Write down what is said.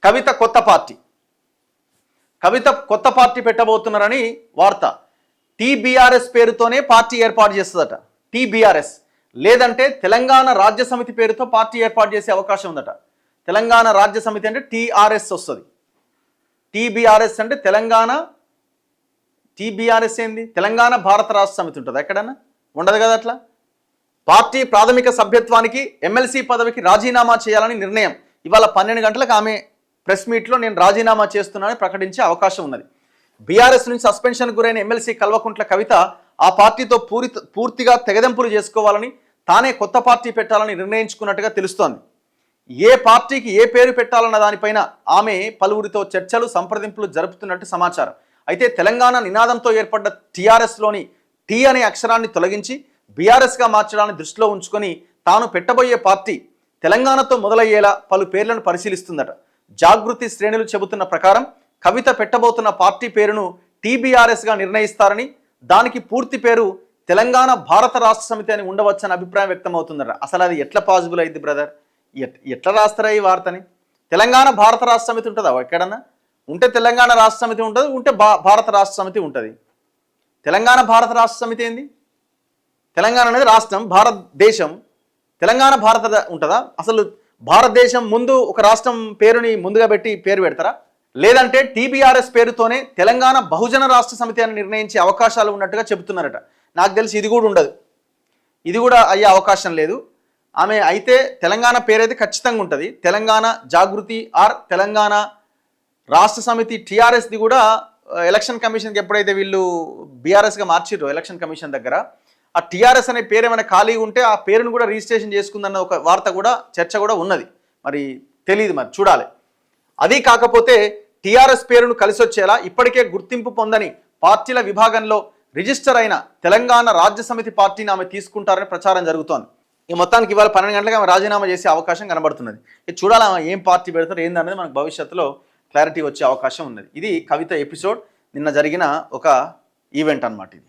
కవిత కొత్త పార్టీ పెట్టబోతున్నారని వార్త. టీబీఆర్ఎస్ పేరుతోనే పార్టీ ఏర్పాటు చేస్తుందట. టీబీఆర్ఎస్ లేదంటే తెలంగాణ రాజ్య సమితి పేరుతో పార్టీ ఏర్పాటు చేసే అవకాశం ఉందట. తెలంగాణ రాజ్య సమితి అంటే టీఆర్ఎస్ వస్తుంది. టీబీఆర్ఎస్ అంటే తెలంగాణ. టీబీఆర్ఎస్ ఏంది? తెలంగాణ భారత రాష్ట్ర సమితి ఉంటుంది. ఎక్కడన్నా ఉండదు కదా అట్లా. పార్టీ ప్రాథమిక సభ్యత్వానికి ఎమ్మెల్సీ పదవికి రాజీనామా చేయాలని నిర్ణయం. ఇవాళ 12 గంటలకు ఆమె ప్రెస్ మీట్లో నేను రాజీనామా చేస్తున్నానని ప్రకటించే అవకాశం ఉన్నది. బీఆర్ఎస్ నుంచి సస్పెన్షన్ గురైన ఎమ్మెల్సీ కల్వకుంట్ల కవిత ఆ పార్టీతో పూర్తిగా తెగదెంపులు చేసుకోవాలని, తానే కొత్త పార్టీ పెట్టాలని నిర్ణయించుకున్నట్టుగా తెలుస్తోంది. ఏ పార్టీకి ఏ పేరు పెట్టాలన్న దానిపైన ఆమె పలువురితో చర్చలు సంప్రదింపులు జరుపుతున్నట్టు సమాచారం. అయితే తెలంగాణ నినాదంతో ఏర్పడ్డ టీఆర్ఎస్లోని టీ అనే అక్షరాన్ని తొలగించి బీఆర్ఎస్గా మార్చడాన్ని దృష్టిలో ఉంచుకొని తాను పెట్టబోయే పార్టీ తెలంగాణతో మొదలయ్యేలా పలు పేర్లను పరిశీలిస్తుందట. జాగృతి శ్రేణులు చెబుతున్న ప్రకారం కవిత పెట్టబోతున్న పార్టీ పేరును టీబీఆర్ఎస్గా నిర్ణయిస్తారని, దానికి పూర్తి పేరు తెలంగాణ భారత రాష్ట్ర సమితి అని ఉండవచ్చని అభిప్రాయం వ్యక్తమవుతుందట. అసలు అది ఎట్లా పాసిబుల్ అయింది బ్రదర్? ఎట్లా రాస్తారా ఈ వార్తని? తెలంగాణ భారత రాష్ట్ర సమితి ఉంటుందా ఎక్కడన్నా? ఉంటే తెలంగాణ రాష్ట్ర సమితి ఉంటుంది, ఉంటే భారత రాష్ట్ర సమితి ఉంటుంది. తెలంగాణ భారత రాష్ట్ర సమితి ఏంది? తెలంగాణ అనేది రాష్ట్రం, భారతదేశం. తెలంగాణ భారత ఉంటుందా? అసలు భారతదేశం ముందు ఒక రాష్ట్రం పేరుని ముందుగా పెట్టి పేరు పెడతారా? లేదంటే టీబీఆర్ఎస్ పేరుతోనే తెలంగాణ బహుజన రాష్ట్ర సమితి అని నిర్ణయించే అవకాశాలు ఉన్నట్టుగా చెబుతున్నారట. నాకు తెలిసి ఇది కూడా ఉండదు, ఇది కూడా అయ్యే అవకాశం లేదు. ఆమె అయితే తెలంగాణ పేరైతే ఖచ్చితంగా ఉంటుంది. తెలంగాణ జాగృతి ఆర్ తెలంగాణ రాష్ట్ర సమితి టీఆర్ఎస్ది కూడా ఎలక్షన్ కమిషన్కి ఎప్పుడైతే వీళ్ళు బీఆర్ఎస్గా మార్చిర్రో ఎలక్షన్ కమిషన్ దగ్గర, ఆ టీఆర్ఎస్ అనే పేరు ఏమైనా ఖాళీగా ఉంటే ఆ పేరును కూడా రిజిస్ట్రేషన్ చేసుకుందన్న ఒక వార్త కూడా చర్చ కూడా ఉన్నది. మరి తెలియదు, మరి చూడాలి. అది కాకపోతే టీఆర్ఎస్ పేరును కలిసి వచ్చేలా ఇప్పటికే గుర్తింపు పొందని పార్టీల విభాగంలో రిజిస్టర్ అయిన తెలంగాణ రాజ్య సమితి పార్టీని ఆమె తీసుకుంటారని ప్రచారం జరుగుతోంది. ఈ మొత్తానికి ఇవాళ 12 గంటలకు ఆమె రాజీనామా చేసే అవకాశం కనబడుతున్నది. ఇది చూడాలి, ఆమె ఏం పార్టీ పెడతారు ఏందనేది మనకు భవిష్యత్తులో క్లారిటీ వచ్చే అవకాశం ఉన్నది. ఇది కవిత ఎపిసోడ్, నిన్న జరిగిన ఒక ఈవెంట్ అన్నమాట ఇది.